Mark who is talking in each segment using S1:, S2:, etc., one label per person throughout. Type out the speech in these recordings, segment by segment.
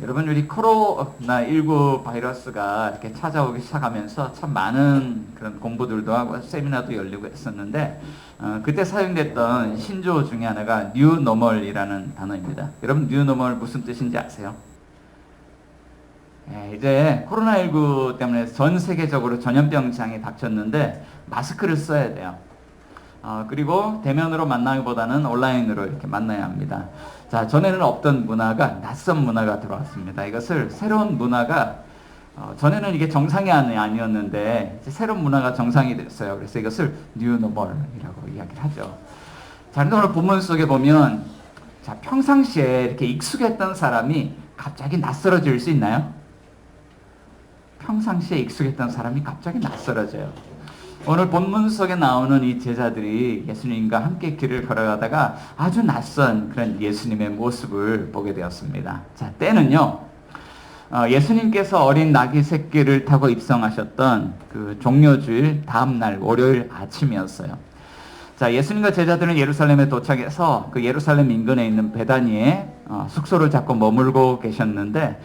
S1: 여러분, 우리 코로나19 바이러스가 이렇게 찾아오기 시작하면서 참 많은 그런 공부들도 하고 세미나도 열리고 했었는데, 그때 사용됐던 신조어 중에 하나가 뉴노멀이라는 단어입니다. 여러분, 뉴노멀 무슨 뜻인지 아세요? 이제 코로나19 때문에 전 세계적으로 전염병장이 닥쳤는데 마스크를 써야 돼요. 그리고 대면으로 만나기보다는 온라인으로 이렇게 만나야 합니다. 자, 전에는 없던 문화가, 낯선 문화가 들어왔습니다. 이것을 새로운 문화가, 전에는 이게 정상이 아니었는데 이제 새로운 문화가 정상이 됐어요. 그래서 이것을 뉴노멀이라고 이야기를 하죠. 자, 오늘 본문 속에 보면, 자, 평상시에 이렇게 익숙했던 사람이 갑자기 낯설어질 수 있나요? 평상시에 익숙했던 사람이 갑자기 낯설어져요. 오늘 본문 속에 나오는 이 제자들이 예수님과 함께 길을 걸어가다가 아주 낯선 그런 예수님의 모습을 보게 되었습니다. 자, 때는요, 예수님께서 어린 나귀 새끼를 타고 입성하셨던 그 종료주일 다음날 월요일 아침이었어요. 자, 예수님과 제자들은 예루살렘에 도착해서 그 예루살렘 인근에 있는 베다니에 숙소를 잡고 머물고 계셨는데,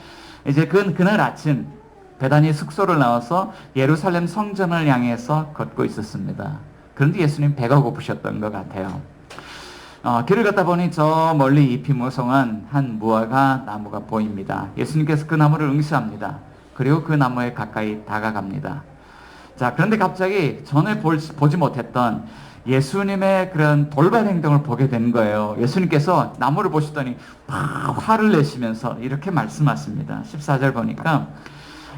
S1: 이제 그날 아침 베다니 숙소를 나와서 예루살렘 성전을 향해서 걷고 있었습니다. 그런데 예수님 배가 고프셨던 것 같아요. 길을 걷다 보니 저 멀리 잎이 무성한 한 무화과 나무가 보입니다. 예수님께서 그 나무를 응시합니다. 그리고 그 나무에 가까이 다가갑니다. 자, 그런데 갑자기 전에 보지 못했던 예수님의 그런 돌발 행동을 보게 된 거예요. 예수님께서 나무를 보시더니 막 화를 내시면서 이렇게 말씀하십니다. 14절 보니까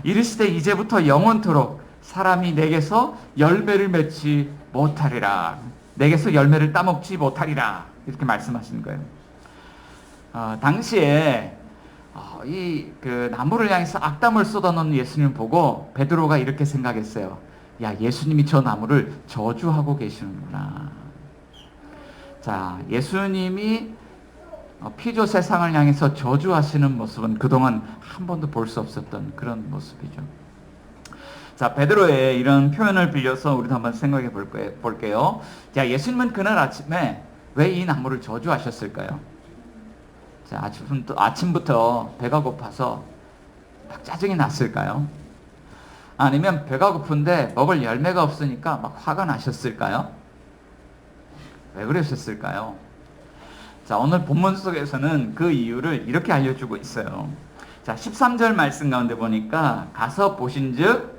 S1: 이르시되 이제부터 영원토록 사람이 내게서 열매를 맺지 못하리라. 내게서 열매를 따먹지 못하리라. 이렇게 말씀하시는 거예요. 당시에 그 나무를 향해서 악담을 쏟아놓는 예수님을 보고 베드로가 이렇게 생각했어요. 야, 예수님이 저 나무를 저주하고 계시는구나. 자, 예수님이 피조 세상을 향해서 저주하시는 모습은 그동안 한 번도 볼 수 없었던 그런 모습이죠. 자, 베드로의 이런 표현을 빌려서 우리도 한번 생각해 볼게요. 자, 예수님은 그날 아침에 왜 이 나무를 저주하셨을까요? 자, 아침부터 배가 고파서 막 짜증이 났을까요? 아니면 배가 고픈데 먹을 열매가 없으니까 막 화가 나셨을까요? 왜 그러셨을까요? 자, 오늘 본문 속에서는 그 이유를 이렇게 알려주고 있어요. 자, 13절 말씀 가운데 보니까 가서 보신즉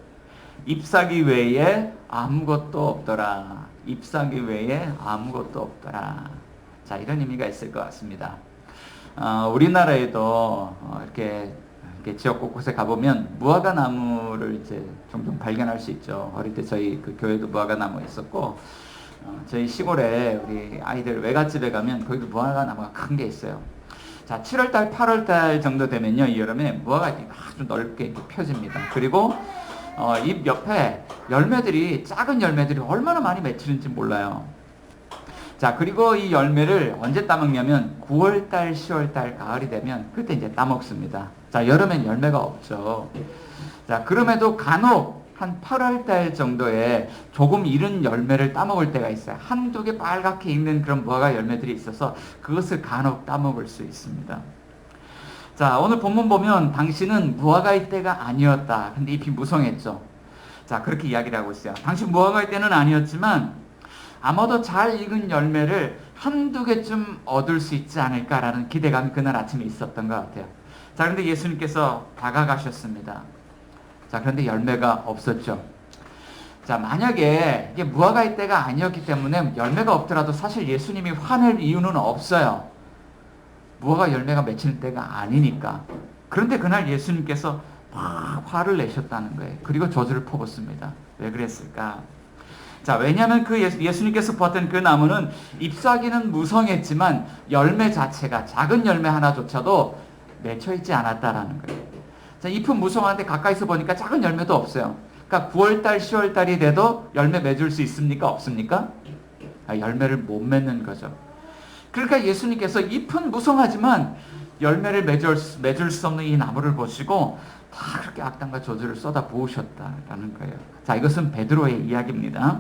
S1: 잎사귀 외에 아무것도 없더라. 잎사귀 외에 아무것도 없더라. 자, 이런 의미가 있을 것 같습니다. 우리나라에도 이렇게 지역 곳곳에 가보면 무화과 나무를 이제 종종 발견할 수 있죠. 어릴 때 저희 그 교회도 무화과 나무 있었고, 저희 시골에 우리 아이들 외갓집에 가면 거기도 무화과 나무가 큰 게 있어요. 자, 7월달, 8월달 정도 되면요, 이 여름에 무화과 아주 넓게 이렇게 펴집니다. 그리고 잎 옆에 열매들이, 작은 열매들이 얼마나 많이 맺히는지 몰라요. 자, 그리고 이 열매를 언제 따먹냐면 9월달, 10월달, 가을이 되면 그때 이제 따먹습니다. 자, 여름엔 열매가 없죠. 자, 그럼에도 간혹 한 8월달 정도에 조금 이른 열매를 따먹을 때가 있어요. 한두 개 빨갛게 익는 그런 무화과 열매들이 있어서 그것을 간혹 따먹을 수 있습니다. 자, 오늘 본문 보면 당신은 무화과의 때가 아니었다. 근데 잎이 무성했죠. 자, 그렇게 이야기를 하고 있어요. 당신 무화과의 때는 아니었지만 아마도 잘 익은 열매를 한두 개쯤 얻을 수 있지 않을까라는 기대감이 그날 아침에 있었던 것 같아요. 자, 그런데 예수님께서 다가가셨습니다. 자, 그런데 열매가 없었죠. 자, 만약에 이게 무화과의 때가 아니었기 때문에 열매가 없더라도 사실 예수님이 화낼 이유는 없어요. 무화과 열매가 맺히는 때가 아니니까. 그런데 그날 예수님께서 막 화를 내셨다는 거예요. 그리고 저주를 퍼붓습니다. 왜 그랬을까? 자, 왜냐하면 그 예수님께서 보았던 그 나무는 잎사귀는 무성했지만 열매 자체가, 작은 열매 하나조차도 맺혀있지 않았다라는 거예요. 자, 잎은 무성한데 가까이서 보니까 작은 열매도 없어요. 그러니까 9월달, 10월달이 돼도 열매 맺을 수 있습니까? 없습니까? 열매를 못 맺는 거죠. 그러니까 예수님께서 잎은 무성하지만 열매를 맺을 수 없는 이 나무를 보시고 다 그렇게 악담과 저주를 쏟아 부으셨다라는 거예요. 자, 이것은 베드로의 이야기입니다.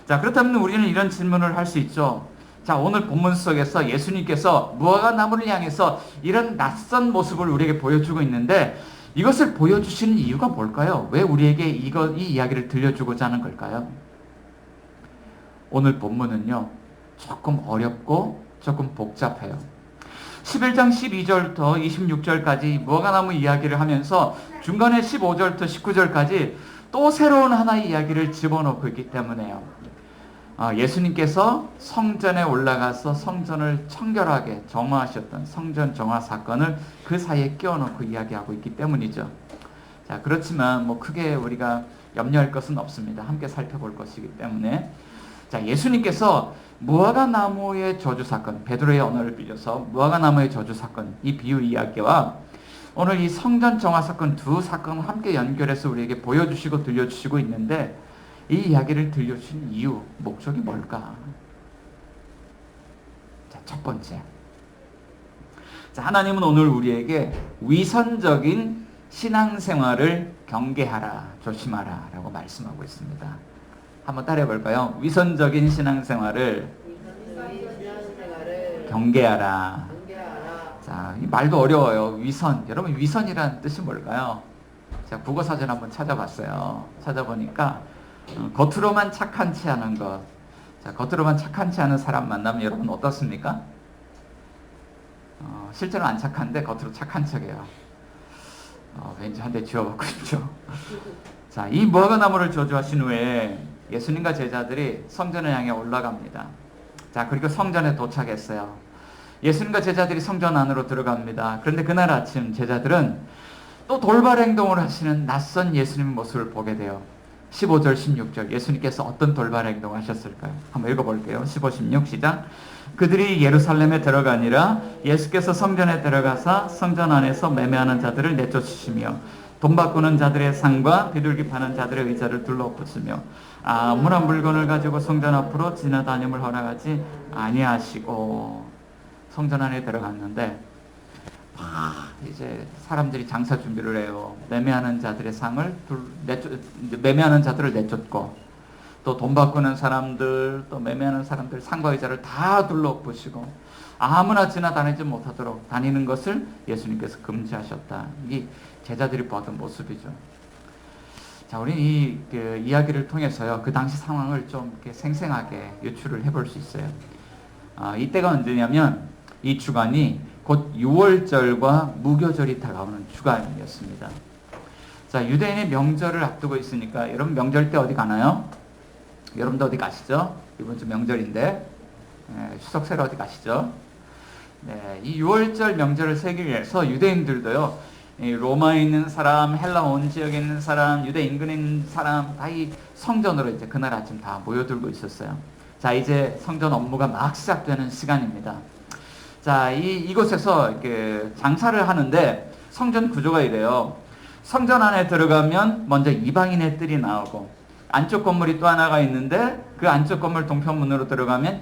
S1: 자, 그렇다면 우리는 이런 질문을 할 수 있죠. 자, 오늘 본문 속에서 예수님께서 무화과나무를 향해서 이런 낯선 모습을 우리에게 보여주고 있는데 이것을 보여주시는 이유가 뭘까요? 왜 우리에게 이 이야기를 들려주고자 하는 걸까요? 오늘 본문은요, 조금 어렵고 조금 복잡해요. 11장 12절부터 26절까지 무화과나무 이야기를 하면서 중간에 15절부터 19절까지 또 새로운 하나의 이야기를 집어넣고 있기 때문에요. 예수님께서 성전에 올라가서 성전을 청결하게 정화하셨던 성전 정화 사건을 그 사이에 끼워넣고 이야기하고 있기 때문이죠. 자, 그렇지만 뭐 크게 우리가 염려할 것은 없습니다. 함께 살펴볼 것이기 때문에. 자, 예수님께서 무화과나무의 저주 사건, 베드로의 언어를 빌려서 무화과나무의 저주 사건, 이 비유 이야기와 오늘 이 성전 정화 사건 두 사건을 함께 연결해서 우리에게 보여주시고 들려주시고 있는데 이 이야기를 들려주신 이유, 목적이 뭘까? 자, 첫 번째. 자, 하나님은 오늘 우리에게 위선적인 신앙생활을 경계하라, 조심하라 라고 말씀하고 있습니다. 한번 따라해 볼까요? 위선적인 신앙생활을 경계하라. 자, 이 말도 어려워요. 위선. 여러분, 위선이라는 뜻이 뭘까요? 제가 국어사전 한번 찾아봤어요. 찾아보니까 겉으로만 착한 체 하는 것. 자, 겉으로만 착한 체 하는 사람 만나면 여러분 어떻습니까? 실제로 안 착한데 겉으로 착한 척이에요. 왠지 한 대 쥐어먹고 싶죠. 자, 이 무화과나무를 저주하신 후에 예수님과 제자들이 성전을 향해 올라갑니다. 자, 그리고 성전에 도착했어요. 예수님과 제자들이 성전 안으로 들어갑니다. 그런데 그날 아침 제자들은 또 돌발 행동을 하시는 낯선 예수님의 모습을 보게 돼요. 15절, 16절 예수님께서 어떤 돌발 행동을 하셨을까요? 한번 읽어볼게요. 15, 16 시작. 그들이 예루살렘에 들어가니라 예수께서 성전에 들어가사 성전 안에서 매매하는 자들을 내쫓으시며 돈 바꾸는 자들의 상과 비둘기 파는 자들의 의자를 둘러붙으며 아무런 물건을 가지고 성전 앞으로 지나다님을 허락하지 아니하시고 성전 안에 들어갔는데 이제 사람들이 장사 준비를 해요. 매매하는 자들의 상을 매매하는 자들을 내쫓고 또 돈 바꾸는 사람들 또 매매하는 사람들 상과 의자를 다 둘러붙이고 아무나 지나다니지 못하도록 다니는 것을 예수님께서 금지하셨다. 이게 제자들이 보았던 모습이죠. 자, 우리 그 이야기를 통해서요, 그 당시 상황을 좀 이렇게 생생하게 유추를 해볼 수 있어요. 이때가 언제냐면 이 주간이 곧 유월절과 무교절이 다가오는 주간이었습니다. 자, 유대인의 명절을 앞두고 있으니까 여러분 명절 때 어디 가나요? 여러분도 어디 가시죠? 이번 주 명절인데 추석 세러 어디 가시죠? 네, 이 유월절 명절을 세기 위해서 유대인들도요, 로마에 있는 사람, 헬라 온 지역에 있는 사람, 유대 인근에 있는 사람 다 이 성전으로 이제 그날 아침 다 모여들고 있었어요. 자, 이제 성전 업무가 막 시작되는 시간입니다. 자, 이곳에서 이렇게 장사를 하는데 성전 구조가 이래요. 성전 안에 들어가면 먼저 이방인의 뜰이 나오고 안쪽 건물이 또 하나가 있는데 그 안쪽 건물 동편문으로 들어가면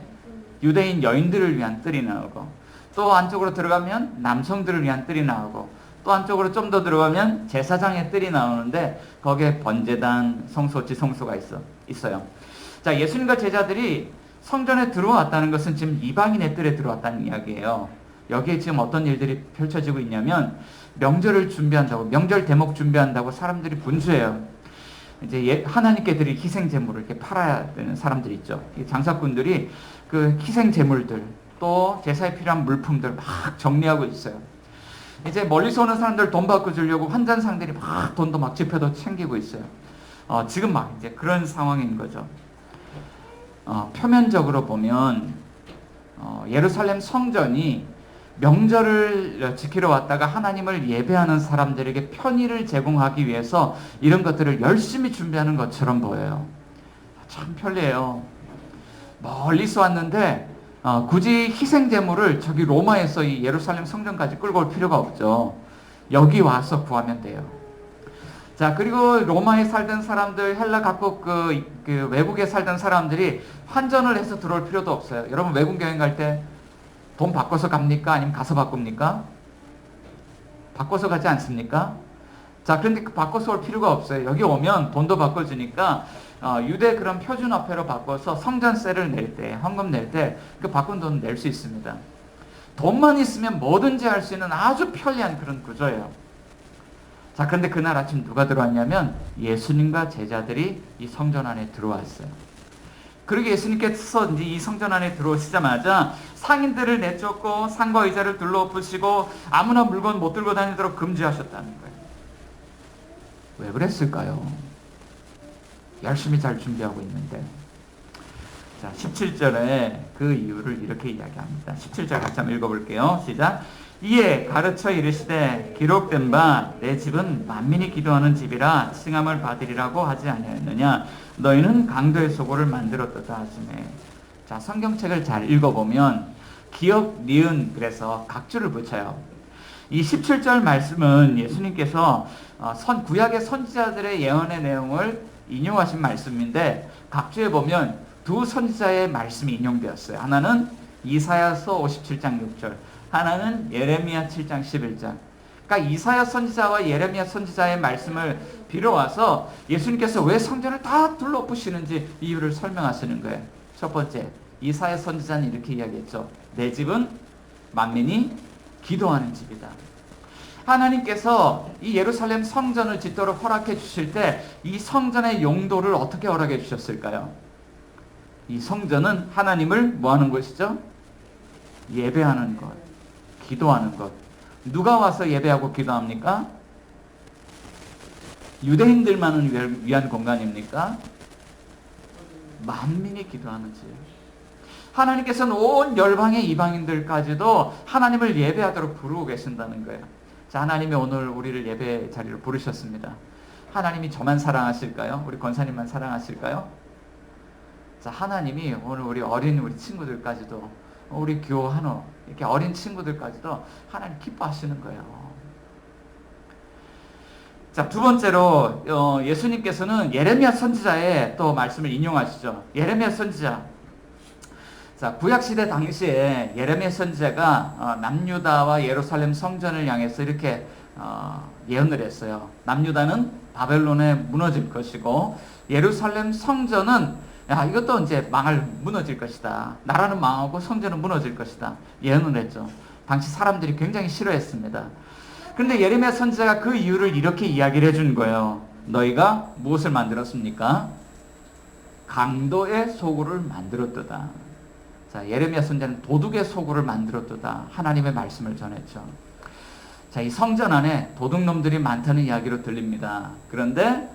S1: 유대인 여인들을 위한 뜰이 나오고 또 안쪽으로 들어가면 남성들을 위한 뜰이 나오고 또 안쪽으로 좀 더 들어가면 제사장의 뜰이 나오는데 거기에 번제단, 성소지, 성소가 있어요. 자, 예수님과 제자들이 성전에 들어왔다는 것은 지금 이방인의 뜰에 들어왔다는 이야기예요. 여기에 지금 어떤 일들이 펼쳐지고 있냐면 명절을 준비한다고, 명절 대목 준비한다고 사람들이 분주해요. 이제 하나님께 드릴 희생 제물을 이렇게 팔아야 되는 사람들 있죠. 장사꾼들이 그 희생 제물들 또 제사에 필요한 물품들 막 정리하고 있어요. 이제 멀리서 오는 사람들 돈 받고 주려고 환전상들이 막 돈도 막 지폐도 챙기고 있어요. 지금 막 이제 그런 상황인 거죠. 표면적으로 보면 예루살렘 성전이 명절을 지키러 왔다가 하나님을 예배하는 사람들에게 편의를 제공하기 위해서 이런 것들을 열심히 준비하는 것처럼 보여요. 참 편리해요. 멀리서 왔는데 굳이 희생제물을 저기 로마에서 이 예루살렘 성전까지 끌고 올 필요가 없죠. 여기 와서 구하면 돼요. 자, 그리고 로마에 살던 사람들, 헬라 각국 그 외국에 살던 사람들이 환전을 해서 들어올 필요도 없어요. 여러분 외국 여행 갈 때 돈 바꿔서 갑니까? 아니면 가서 바꿉니까? 바꿔서 가지 않습니까? 자, 그런데 바꿔서 올 필요가 없어요. 여기 오면 돈도 바꿔주니까 유대 그런 표준화폐로 바꿔서 성전세를 낼 때, 헌금 낼 때 그 바꾼 돈 낼 수 있습니다. 돈만 있으면 뭐든지 할 수 있는 아주 편리한 그런 구조예요. 자, 그런데 그날 아침 누가 들어왔냐면 예수님과 제자들이 이 성전 안에 들어왔어요. 그리고 예수님께서 이제 이 성전 안에 들어오시자마자 상인들을 내쫓고 상과 의자를 둘러엎으시고 아무나 물건 못 들고 다니도록 금지하셨다는 거예요. 왜 그랬을까요? 열심히 잘 준비하고 있는데. 자, 17절에 그 이유를 이렇게 이야기합니다. 17절 같이 한번 읽어볼게요. 시작. 이에 가르쳐 이르시되 기록된 바 내 집은 만민이 기도하는 집이라 칭함을 받으리라고 하지 아니하였느냐. 너희는 강도의 소굴을 만들었도다 하시네. 자, 성경책을 잘 읽어보면 기역, 니은 그래서 각주를 붙여요. 이 17절 말씀은 예수님께서 구약의 선지자들의 예언의 내용을 인용하신 말씀인데 각주에 보면 두 선지자의 말씀이 인용되었어요. 하나는 이사야서 57장 6절, 하나는 예레미야 7장 11장. 그러니까 이사야 선지자와 예레미야 선지자의 말씀을 빌어와서 예수님께서 왜 성전을 다 둘러엎으시는지 이유를 설명하시는 거예요. 첫 번째, 이사야 선지자는 이렇게 이야기했죠. 내 집은 만민이 기도하는 집이다. 하나님께서 이 예루살렘 성전을 짓도록 허락해 주실 때 이 성전의 용도를 어떻게 허락해 주셨을까요? 이 성전은 하나님을 뭐 하는 곳이죠? 예배하는 것, 기도하는 것. 누가 와서 예배하고 기도합니까? 유대인들만을 위한 공간입니까? 만민이 기도하는 집. 하나님께서는 온 열방의 이방인들까지도 하나님을 예배하도록 부르고 계신다는 거예요. 자, 하나님이 오늘 우리를 예배 자리로 부르셨습니다. 하나님이 저만 사랑하실까요? 우리 권사님만 사랑하실까요? 자, 하나님이 오늘 우리 친구들까지도, 우리 교환호 이렇게 어린 친구들까지도 하나님 기뻐하시는 거예요. 자, 두 번째로 예수님께서는 예레미야 선지자의 또 말씀을 인용하시죠. 예레미야 선지자. 자, 구약시대 당시에 예레미야 선지자가 남유다와 예루살렘 성전을 향해서 이렇게 예언을 했어요. 남유다는 바벨론에 무너질 것이고 예루살렘 성전은 이것도 이제 무너질 것이다. 나라는 망하고 성전은 무너질 것이다. 예언을 했죠. 당시 사람들이 굉장히 싫어했습니다. 그런데 예레미야 선지자가 그 이유를 이렇게 이야기를 해준 거예요. 너희가 무엇을 만들었습니까? 강도의 소굴을 만들었도다. 자, 예레미야 선지자는 도둑의 소굴을 만들었도다. 하나님의 말씀을 전했죠. 자, 이 성전 안에 도둑놈들이 많다는 이야기로 들립니다. 그런데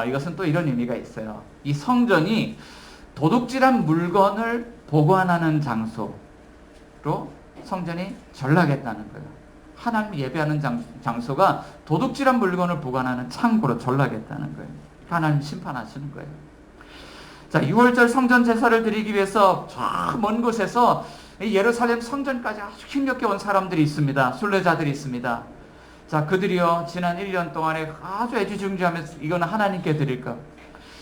S1: 이것은 또 이런 의미가 있어요. 이 성전이 도둑질한 물건을 보관하는 장소로 성전이 전락했다는 거예요. 하나님 예배하는 장소가 도둑질한 물건을 보관하는 창고로 전락했다는 거예요. 하나님 심판하시는 거예요. 자, 6월절 성전 제사를 드리기 위해서 저 먼 곳에서 예루살렘 성전까지 아주 힘겹게 온 사람들이 있습니다. 순례자들이 있습니다. 자, 그들이요 지난 1년 동안에 아주 애지중지하면서 이거는 하나님께 드릴 것,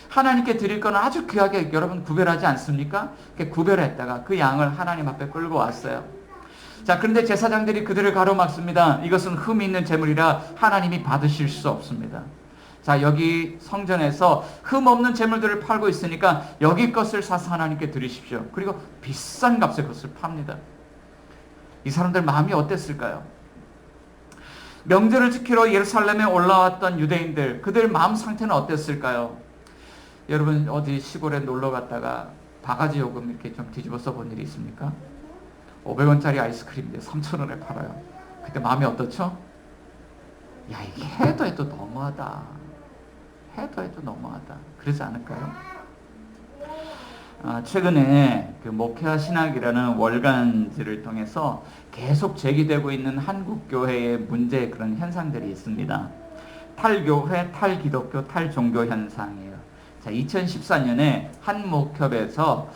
S1: 하나님께 드릴 거는 아주 귀하게 여러분 구별하지 않습니까? 구별했다가 그 양을 하나님 앞에 끌고 왔어요. 자, 그런데 제사장들이 그들을 가로막습니다. 이것은 흠이 있는 제물이라 하나님이 받으실 수 없습니다. 자, 여기 성전에서 흠 없는 제물들을 팔고 있으니까 여기 것을 사서 하나님께 드리십시오. 그리고 비싼 값에 그것을 팝니다. 이 사람들 마음이 어땠을까요? 명절을 지키러 예루살렘에 올라왔던 유대인들, 그들 마음 상태는 어땠을까요? 여러분 어디 시골에 놀러 갔다가 바가지 요금 이렇게 좀 뒤집어 써본 일이 있습니까? 500원짜리 아이스크림인데 3,000원에 팔아요. 그때 마음이 어떻죠? 야, 이게 해도 너무하다. 해도 너무하다. 그러지 않을까요? 최근에 그 목회와 신학이라는 월간지를 통해서 계속 제기되고 있는 한국교회의 문제 그런 현상들이 있습니다. 탈교회, 탈기독교, 탈종교 현상이에요. 자, 2014년에 한 목협에서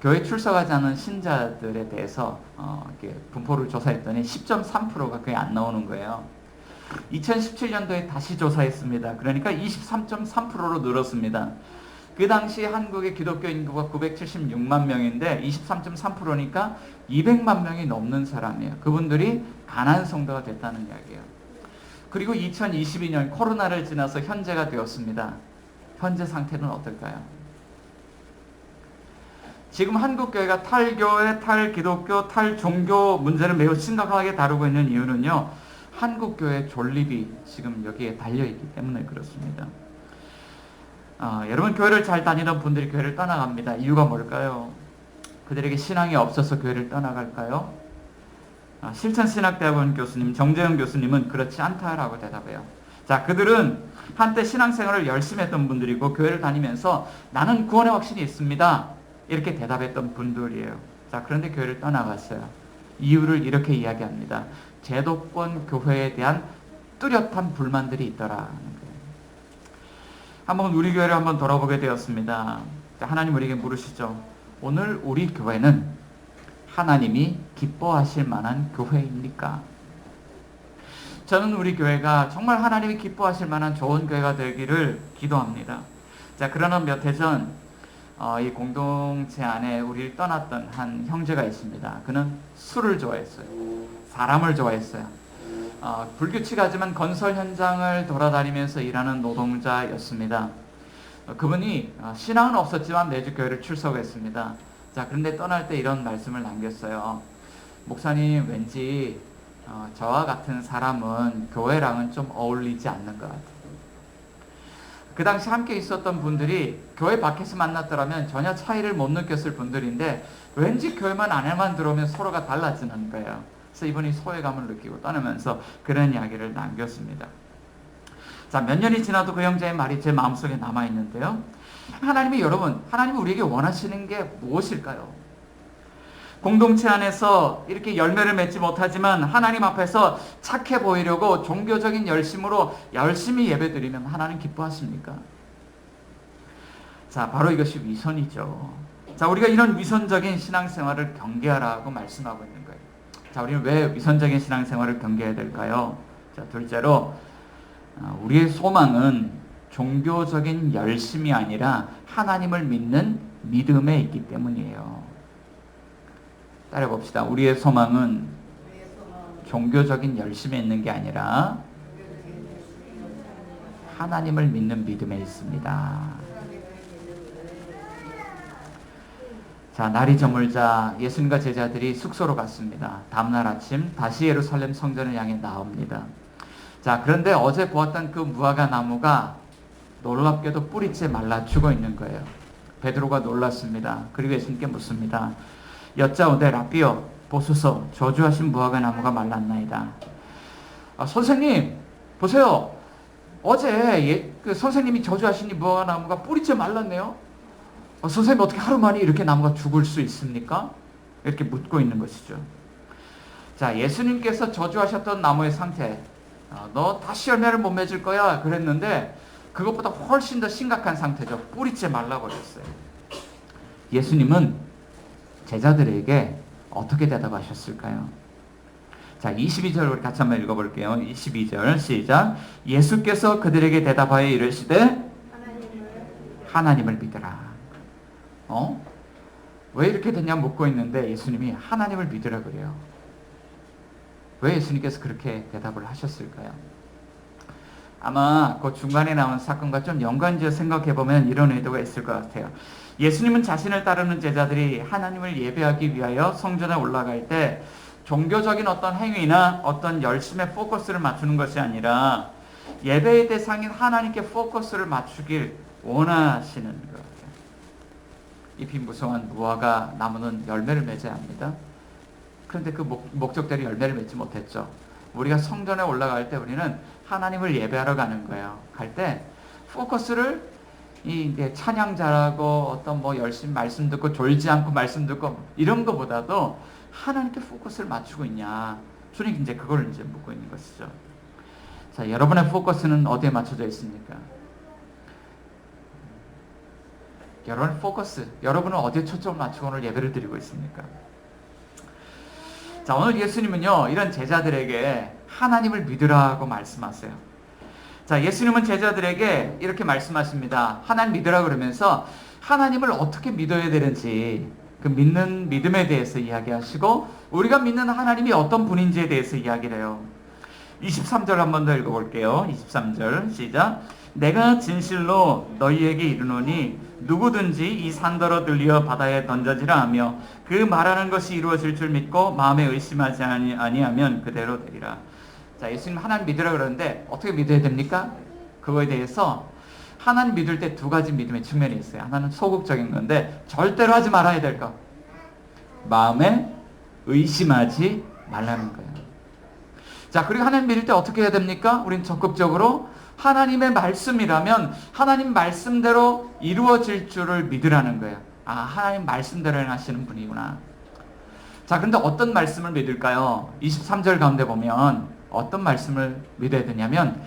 S1: 교회 출석하지 않은 신자들에 대해서 이렇게 분포를 조사했더니 10.3%가 거의 안 나오는 거예요. 2017년도에 다시 조사했습니다. 그러니까 23.3%로 늘었습니다. 그 당시 한국의 기독교 인구가 976만 명인데 23.3%니까 200만 명이 넘는 사람이에요. 그분들이 가난 성도가 됐다는 이야기예요. 그리고 2022년 코로나를 지나서 현재가 되었습니다. 현재 상태는 어떨까요? 지금 한국교회가 탈교회, 탈기독교, 탈종교 문제를 매우 심각하게 다루고 있는 이유는요, 한국교회 존립이 지금 여기에 달려있기 때문에 그렇습니다. 여러분, 교회를 잘 다니던 분들이 교회를 떠나갑니다. 이유가 뭘까요? 그들에게 신앙이 없어서 교회를 떠나갈까요? 실천신학대학원 교수님, 정재영 교수님은 그렇지 않다라고 대답해요. 자, 그들은 한때 신앙생활을 열심히 했던 분들이고 교회를 다니면서 나는 구원의 확신이 있습니다, 이렇게 대답했던 분들이에요. 자, 그런데 교회를 떠나갔어요. 이유를 이렇게 이야기합니다. 제도권 교회에 대한 뚜렷한 불만들이 있더라는 거예요. 한번 우리 교회를 한번 돌아보게 되었습니다. 하나님 우리에게 물으시죠. 오늘 우리 교회는 하나님이 기뻐하실 만한 교회입니까? 저는 우리 교회가 정말 하나님이 기뻐하실 만한 좋은 교회가 되기를 기도합니다. 자, 그러나 몇 해 전 이 공동체 안에 우리를 떠났던 한 형제가 있습니다. 그는 술을 좋아했어요. 사람을 좋아했어요. 불규칙하지만 건설 현장을 돌아다니면서 일하는 노동자였습니다. 그분이 신앙은 없었지만 매주 교회를 출석했습니다. 자, 그런데 떠날 때 이런 말씀을 남겼어요. 목사님, 왠지 저와 같은 사람은 교회랑은 좀 어울리지 않는 것 같아요. 그 당시 함께 있었던 분들이 교회 밖에서 만났더라면 전혀 차이를 못 느꼈을 분들인데 왠지 교회만 안에만 들어오면 서로가 달라지는 거예요. 그래서 이분이 소외감을 느끼고 떠나면서 그런 이야기를 남겼습니다. 자, 몇 년이 지나도 그 형제의 말이 제 마음속에 남아있는데요. 하나님이 우리에게 원하시는 게 무엇일까요? 공동체 안에서 이렇게 열매를 맺지 못하지만 하나님 앞에서 착해 보이려고 종교적인 열심으로 열심히 예배드리면 하나님 기뻐하십니까? 자, 바로 이것이 위선이죠. 자, 우리가 이런 위선적인 신앙생활을 경계하라고 말씀하고 있는 거예요. 자, 우리는 왜 위선적인 신앙생활을 경계해야 될까요? 자, 둘째로 우리의 소망은 종교적인 열심이 아니라 하나님을 믿는 믿음에 있기 때문이에요. 따라봅시다. 우리의 소망은 종교적인 열심에 있는 게 아니라 하나님을 믿는 믿음에 있습니다. 자, 날이 저물자 예수님과 제자들이 숙소로 갔습니다. 다음날 아침 다시 예루살렘 성전을 향해 나옵니다. 자, 그런데 어제 보았던 그 무화과 나무가 놀랍게도 뿌리째 말라 죽어 있는 거예요. 베드로가 놀랐습니다. 그리고 예수님께 묻습니다. 여짜오되 라비여, 보소서, 저주하신 무화과 나무가 말랐나이다. 선생님, 보세요. 어제 그 선생님이 저주하신 이 무화과 나무가 뿌리째 말랐네요. 선생님, 어떻게 하루 만에 이렇게 나무가 죽을 수 있습니까? 이렇게 묻고 있는 것이죠. 자, 예수님께서 저주하셨던 나무의 상태, 너 다시 열매를 못 맺을 거야 그랬는데 그것보다 훨씬 더 심각한 상태죠. 뿌리째 말라버렸어요. 예수님은 제자들에게 어떻게 대답하셨을까요? 자, 22절 우리 같이 한번 읽어볼게요. 22절 시작. 예수께서 그들에게 대답하여 이르시되 하나님을 믿으라. 왜 이렇게 됐냐 묻고 있는데 예수님이 하나님을 믿으라 그래요. 왜 예수님께서 그렇게 대답을 하셨을까요? 아마 그 중간에 나온 사건과 좀 연관지어 생각해보면 이런 의도가 있을 것 같아요. 예수님은 자신을 따르는 제자들이 하나님을 예배하기 위하여 성전에 올라갈 때 종교적인 어떤 행위나 어떤 열심에 포커스를 맞추는 것이 아니라 예배의 대상인 하나님께 포커스를 맞추길 원하시는 것 같아요. 잎이 무성한 무화과 나무는 열매를 맺어야 합니다. 그런데 그 목적대로 열매를 맺지 못했죠. 우리가 성전에 올라갈 때 우리는 하나님을 예배하러 가는 거예요. 갈 때 포커스를 이제 찬양 잘하고 어떤 열심히 말씀 듣고 졸지 않고 말씀 듣고 이런 거보다도 하나님께 포커스를 맞추고 있냐. 주님 이제 그걸 이제 묻고 있는 것이죠. 자, 여러분의 포커스는 어디에 맞춰져 있습니까? 여러분의 포커스, 여러분은 어디에 초점을 맞추고 오늘 예배를 드리고 있습니까? 자, 오늘 예수님은요, 이런 제자들에게 하나님을 믿으라고 말씀하세요. 자, 예수님은 제자들에게 이렇게 말씀하십니다. 하나님 믿으라 그러면서 하나님을 어떻게 믿어야 되는지 그 믿는 믿음에 대해서 이야기하시고 우리가 믿는 하나님이 어떤 분인지에 대해서 이야기를 해요. 23절 한 번 더 읽어볼게요. 23절 시작. 내가 진실로 너희에게 이르노니 누구든지 이 산더러 들려 바다에 던져지라 하며 그 말하는 것이 이루어질 줄 믿고 마음에 의심하지 아니하면 그대로 되리라. 자, 예수님 하나님 믿으라 그러는데 어떻게 믿어야 됩니까? 그거에 대해서 하나님 믿을 때 두 가지 믿음의 측면이 있어요. 하나는 소극적인 건데 절대로 하지 말아야 될 것. 마음에 의심하지 말라는 거예요. 자, 그리고 하나님 믿을 때 어떻게 해야 됩니까? 우린 적극적으로 하나님의 말씀이라면 하나님 말씀대로 이루어질 줄을 믿으라는 거예요. 아, 하나님 말씀대로 행하시는 분이구나. 자, 그런데 어떤 말씀을 믿을까요? 23절 가운데 보면 어떤 말씀을 믿어야 되냐면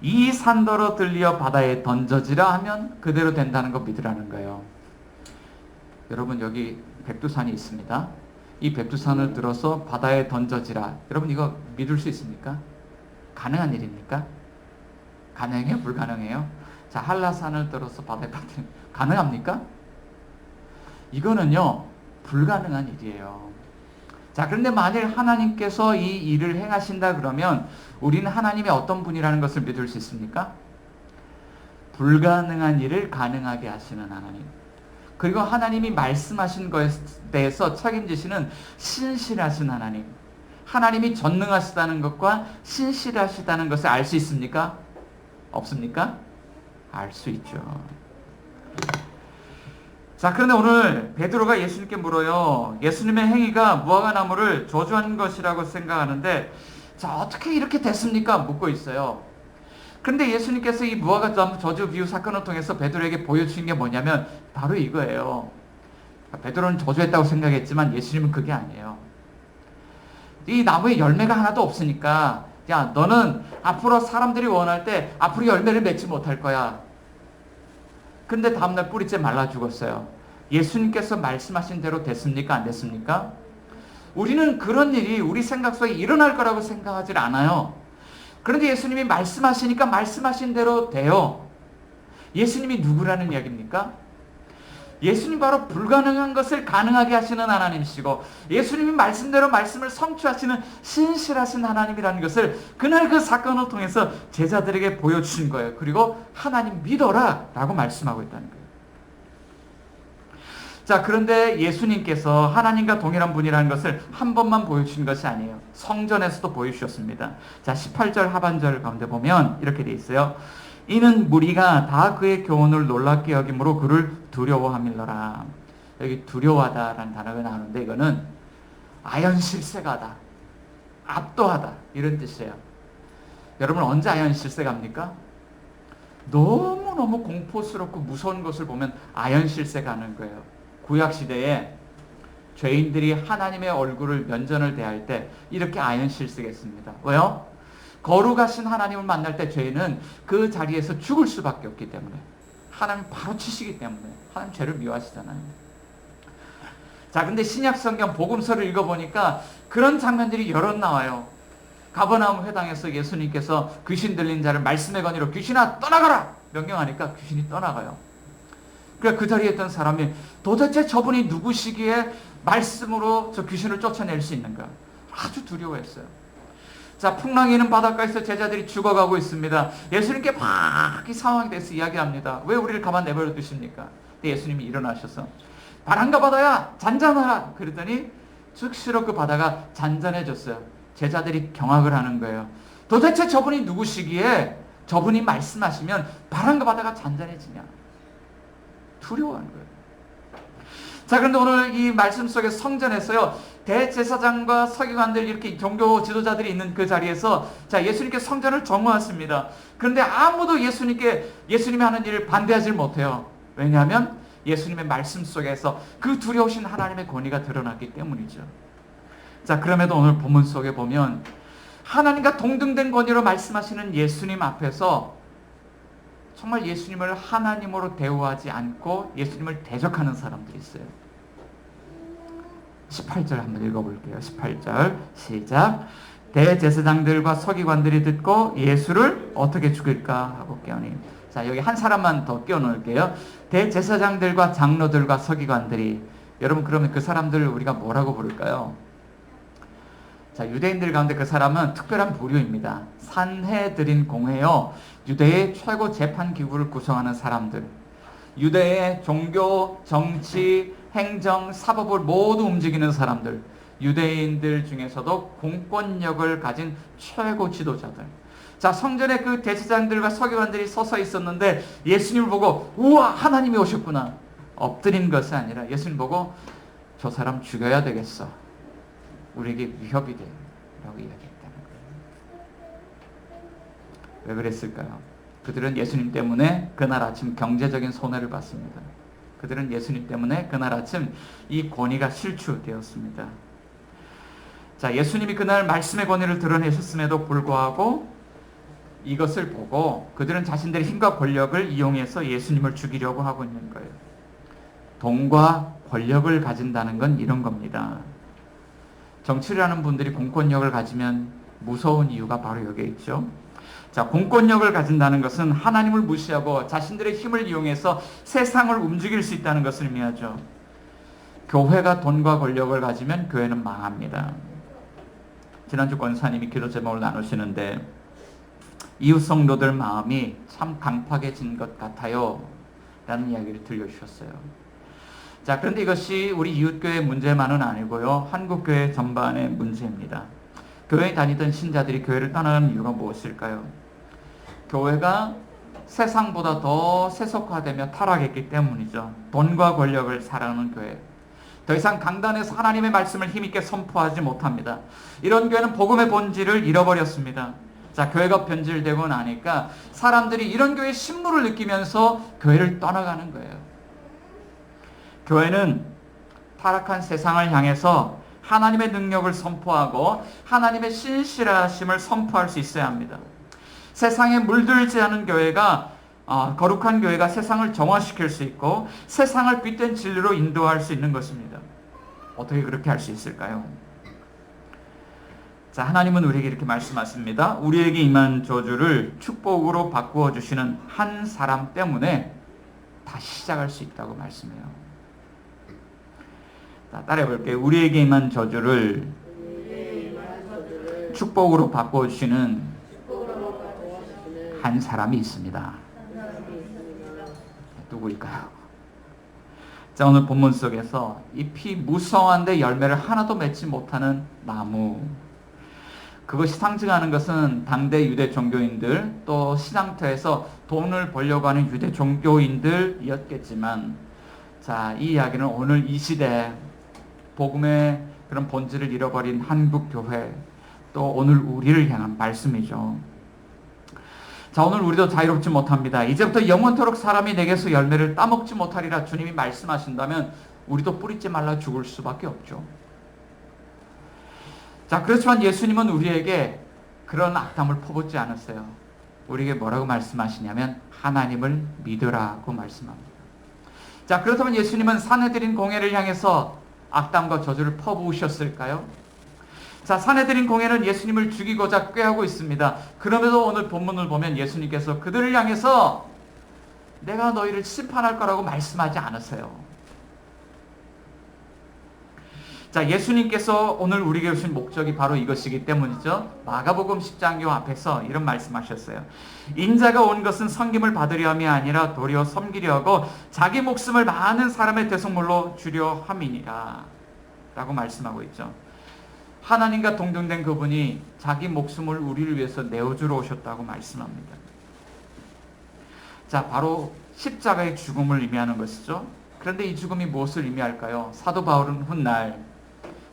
S1: 이 산더러 들려 바다에 던져지라 하면 그대로 된다는 거 믿으라는 거예요. 여러분, 여기 백두산이 있습니다. 이 백두산을 들어서 바다에 던져지라. 여러분, 이거 믿을 수 있습니까? 가능한 일입니까? 가능해요? 불가능해요? 자, 한라산을 들어서 바다에 빠뜨리면 가능합니까? 이거는요, 불가능한 일이에요. 자, 그런데 만일 하나님께서 이 일을 행하신다 그러면 우리는 하나님의 어떤 분이라는 것을 믿을 수 있습니까? 불가능한 일을 가능하게 하시는 하나님. 그리고 하나님이 말씀하신 것에 대해서 책임지시는 신실하신 하나님. 하나님이 전능하시다는 것과 신실하시다는 것을 알 수 있습니까? 없습니까? 알 수 있죠. 자, 그런데 오늘 베드로가 예수님께 물어요. 예수님의 행위가 무화과나무를 저주한 것이라고 생각하는데 자, 어떻게 이렇게 됐습니까? 묻고 있어요. 그런데 예수님께서 이 무화과나무 저주 비유 사건을 통해서 베드로에게 보여주신 게 뭐냐면 바로 이거예요. 베드로는 저주했다고 생각했지만 예수님은 그게 아니에요. 이 나무에 열매가 하나도 없으니까 야, 너는 앞으로 사람들이 원할 때 앞으로 열매를 맺지 못할 거야. 근데 다음날 뿌리째 말라 죽었어요. 예수님께서 말씀하신 대로 됐습니까? 안 됐습니까? 우리는 그런 일이 우리 생각 속에 일어날 거라고 생각하지 않아요. 그런데 예수님이 말씀하시니까 말씀하신 대로 돼요. 예수님이 누구라는 이야기입니까? 예수님 바로 불가능한 것을 가능하게 하시는 하나님이시고 예수님이 말씀대로 말씀을 성취하시는 신실하신 하나님이라는 것을 그날 그 사건을 통해서 제자들에게 보여주신 거예요. 그리고 하나님 믿어라 라고 말씀하고 있다는 거예요. 자, 그런데 예수님께서 하나님과 동일한 분이라는 것을 한 번만 보여주신 것이 아니에요. 성전에서도 보여주셨습니다. 자, 18절 하반절 가운데 보면 이렇게 돼 있어요. 이는 무리가 다 그의 교훈을 놀랍게 여김으로 그를 두려워함일러라. 여기 두려워하다라는 단어가 나오는데 이거는 아연실세가다, 압도하다 이런 뜻이에요. 여러분, 언제 아연실세갑니까? 너무너무 공포스럽고 무서운 것을 보면 아연실세가는 거예요. 구약시대에 죄인들이 하나님의 얼굴을 면전을 대할 때 이렇게 아연실세겠습니다. 왜요? 거룩하신 하나님을 만날 때 죄인은 그 자리에서 죽을 수밖에 없기 때문에 하나님 바로 치시기 때문에 하나님 죄를 미워하시잖아요. 자, 근데 신약 성경 복음서를 읽어보니까 그런 장면들이 여러 나와요. 가버나움 회당에서 예수님께서 귀신 들린 자를 말씀의 권위로 귀신아 떠나가라 명령하니까 귀신이 떠나가요. 그러니까 그 자리에 있던 사람이 도대체 저분이 누구시기에 말씀으로 저 귀신을 쫓아낼 수 있는가 아주 두려워했어요. 자, 풍랑이는 바닷가에서 제자들이 죽어가고 있습니다. 예수님께 막 이 상황에 대해서 이야기합니다. 왜 우리를 가만 내버려 두십니까? 근데 예수님이 일어나셔서 바람과 바다야 잔잔하라 그랬더니 즉시로 그 바다가 잔잔해졌어요. 제자들이 경악을 하는 거예요. 도대체 저분이 누구시기에 저분이 말씀하시면 바람과 바다가 잔잔해지냐. 두려워하는 거예요. 자, 그런데 오늘 이 말씀 속에 성전에서요, 대제사장과 서기관들 이렇게 종교 지도자들이 있는 그 자리에서 자, 예수님께 성전을 정화했습니다. 그런데 아무도 예수님이 하는 일을 반대하지 못해요. 왜냐하면 예수님의 말씀 속에서 그 두려우신 하나님의 권위가 드러났기 때문이죠. 자, 그럼에도 오늘 본문 속에 보면 하나님과 동등된 권위로 말씀하시는 예수님 앞에서 정말 예수님을 하나님으로 대우하지 않고 예수님을 대적하는 사람들이 있어요. 18절 한번 읽어볼게요. 18절 시작. 대제사장들과 서기관들이 듣고 예수를 어떻게 죽일까 하고 깨우니. 자, 여기 한 사람만 더 끼워놓을게요. 대제사장들과 장로들과 서기관들이. 여러분, 그러면 그 사람들을 우리가 뭐라고 부를까요? 자, 유대인들 가운데 그 사람은 특별한 부류입니다. 산헤드린 공회요. 유대의 최고 재판 기구를 구성하는 사람들. 유대의 종교, 정치, 행정, 사법을 모두 움직이는 사람들. 유대인들 중에서도 공권력을 가진 최고 지도자들. 자, 성전에 그 대제사장들과 서기관들이 서서 있었는데 예수님을 보고 우와, 하나님이 오셨구나. 엎드린 것이 아니라 예수님 보고 저 사람 죽여야 되겠어. 우리에게 위협이 돼. 라고 이야기했다는 거예요. 왜 그랬을까요? 그들은 예수님 때문에 그날 아침 경제적인 손해를 봤습니다. 그들은 예수님 때문에 그날 아침 이 권위가 실추되었습니다. 자, 예수님이 그날 말씀의 권위를 드러내셨음에도 불구하고 이것을 보고 그들은 자신들의 힘과 권력을 이용해서 예수님을 죽이려고 하고 있는 거예요. 돈과 권력을 가진다는 건 이런 겁니다. 정치를 하는 분들이 공권력을 가지면 무서운 이유가 바로 여기에 있죠. 자, 공권력을 가진다는 것은 하나님을 무시하고 자신들의 힘을 이용해서 세상을 움직일 수 있다는 것을 의미하죠. 교회가 돈과 권력을 가지면 교회는 망합니다. 지난주 권사님이 기도 제목을 나누시는데 이웃 성도들 마음이 참 강팍해진 것 같아요 라는 이야기를 들려주셨어요. 자, 그런데 이것이 우리 이웃교회 문제만은 아니고요, 한국교회 전반의 문제입니다. 교회에 다니던 신자들이 교회를 떠나는 이유가 무엇일까요? 교회가 세상보다 더 세속화되며 타락했기 때문이죠. 돈과 권력을 사랑하는 교회. 더 이상 강단에서 하나님의 말씀을 힘있게 선포하지 못합니다. 이런 교회는 복음의 본질을 잃어버렸습니다. 자, 교회가 변질되고 나니까 사람들이 이런 교회의 신물을 느끼면서 교회를 떠나가는 거예요. 교회는 타락한 세상을 향해서 하나님의 능력을 선포하고 하나님의 신실하심을 선포할 수 있어야 합니다. 세상에 물들지 않은 교회가 거룩한 교회가 세상을 정화시킬 수 있고 세상을 빛된 진리로 인도할 수 있는 것입니다. 어떻게 그렇게 할 수 있을까요? 자, 하나님은 우리에게 이렇게 말씀하십니다. 우리에게 임한 저주를 축복으로 바꾸어 주시는 한 사람 때문에 다시 시작할 수 있다고 말씀해요. 자, 따라해 볼게요. 우리에게 임한 저주를 축복으로 바꾸어 주시는 한 사람이 있습니다. 누구일까요? 자, 오늘 본문 속에서 잎이 무성한데 열매를 하나도 맺지 못하는 나무. 그것이 상징하는 것은 당대 유대 종교인들, 또 시장터에서 돈을 벌려고 하는 유대 종교인들이었겠지만, 자, 이 이야기는 오늘 이 시대 복음의 그런 본질을 잃어버린 한국 교회, 또 오늘 우리를 향한 말씀이죠. 자, 오늘 우리도 자유롭지 못합니다. 이제부터 영원토록 사람이 내게서 열매를 따먹지 못하리라 주님이 말씀하신다면 우리도 뿌리지 말라 죽을 수밖에 없죠. 자, 그렇지만 예수님은 우리에게 그런 악담을 퍼붓지 않았어요. 우리에게 뭐라고 말씀하시냐면 하나님을 믿으라고 말씀합니다. 자, 그렇다면 예수님은 산헤드린 공회를 향해서 악담과 저주를 퍼부으셨을까요? 자, 산헤드린 공회는 예수님을 죽이고자 꾀하고 있습니다. 그럼에도 오늘 본문을 보면 예수님께서 그들을 향해서 내가 너희를 심판할 거라고 말씀하지 않으세요. 자, 예수님께서 오늘 우리에게 주신 목적이 바로 이것이기 때문이죠. 마가복음 10장교 앞에서 이런 말씀하셨어요. 인자가 온 것은 섬김을 받으려 함이 아니라 도리어 섬기려 하고 자기 목숨을 많은 사람의 대속물로 주려 함이니라 라고 말씀하고 있죠. 하나님과 동등된 그분이 자기 목숨을 우리를 위해서 내어주러 오셨다고 말씀합니다. 자, 바로 십자가의 죽음을 의미하는 것이죠. 그런데 이 죽음이 무엇을 의미할까요? 사도 바울은 훗날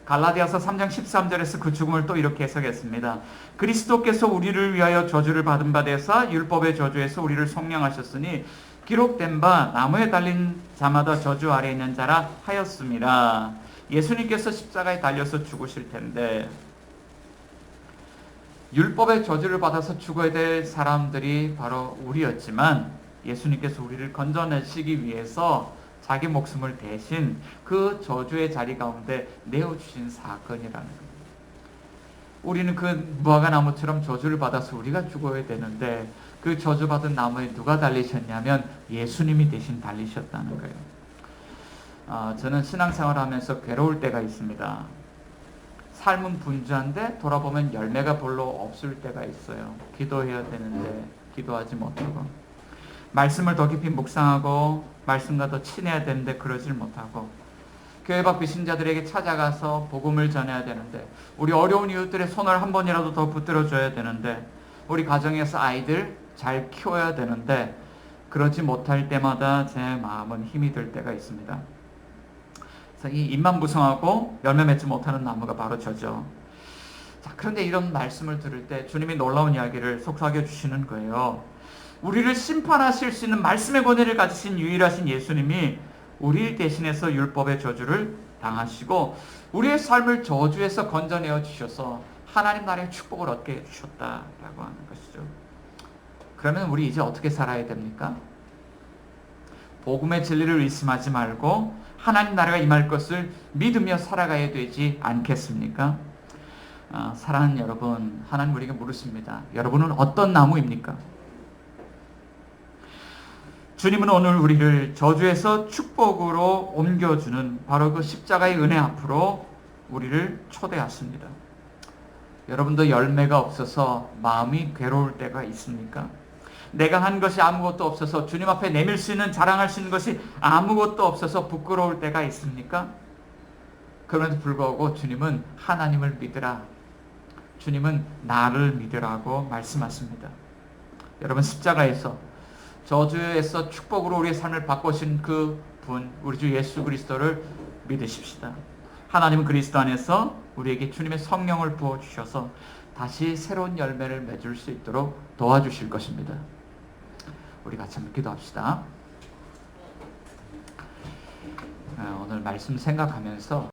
S1: 갈라디아서 3장 13절에서 그 죽음을 또 이렇게 해석했습니다. 그리스도께서 우리를 위하여 저주를 받은 바 되사 율법의 저주에서 우리를 속량하셨으니 기록된 바 나무에 달린 자마다 저주 아래 있는 자라 하였습니다. 예수님께서 십자가에 달려서 죽으실 텐데 율법의 저주를 받아서 죽어야 될 사람들이 바로 우리였지만 예수님께서 우리를 건져내시기 위해서 자기 목숨을 대신 그 저주의 자리 가운데 내어주신 사건이라는 겁니다. 우리는 그 무화과 나무처럼 저주를 받아서 우리가 죽어야 되는데 그 저주받은 나무에 누가 달리셨냐면 예수님이 대신 달리셨다는 거예요. 저는 신앙생활을 하면서 괴로울 때가 있습니다. 삶은 분주한데 돌아보면 열매가 별로 없을 때가 있어요. 기도해야 되는데 기도하지 못하고, 말씀을 더 깊이 묵상하고 말씀과 더 친해야 되는데 그러질 못하고, 교회 밖 비신자들에게 찾아가서 복음을 전해야 되는데, 우리 어려운 이웃들의 손을 한 번이라도 더 붙들어 줘야 되는데, 우리 가정에서 아이들 잘 키워야 되는데 그러지 못할 때마다 제 마음은 힘이 들 때가 있습니다. 그래서 이 잎만 무성하고 열매 맺지 못하는 나무가 바로 저죠. 자, 그런데 이런 말씀을 들을 때 주님이 놀라운 이야기를 속삭여 주시는 거예요. 우리를 심판하실 수 있는 말씀의 권위를 가지신 유일하신 예수님이 우리 대신해서 율법의 저주를 당하시고 우리의 삶을 저주에서 건져내어 주셔서 하나님 나라의 축복을 얻게 해주셨다라고 하는 것이죠. 그러면 우리 이제 어떻게 살아야 됩니까? 복음의 진리를 의심하지 말고 하나님 나라가 임할 것을 믿으며 살아가야 되지 않겠습니까? 사랑하는 여러분, 하나님 우리에게 물으십니다. 여러분은 어떤 나무입니까? 주님은 오늘 우리를 저주에서 축복으로 옮겨주는 바로 그 십자가의 은혜 앞으로 우리를 초대하십니다. 여러분도 열매가 없어서 마음이 괴로울 때가 있습니까? 내가 한 것이 아무것도 없어서 주님 앞에 내밀 수 있는, 자랑할 수 있는 것이 아무것도 없어서 부끄러울 때가 있습니까? 그럼에도 불구하고 주님은 하나님을 믿으라, 주님은 나를 믿으라고 말씀하십니다. 여러분, 십자가에서 저주에서 축복으로 우리의 삶을 바꾸신 그 분, 우리 주 예수 그리스도를 믿으십시다. 하나님은 그리스도 안에서 우리에게 주님의 성령을 부어주셔서 다시 새로운 열매를 맺을 수 있도록 도와주실 것입니다. 우리 같이 한번 기도합시다. 오늘 말씀 생각하면서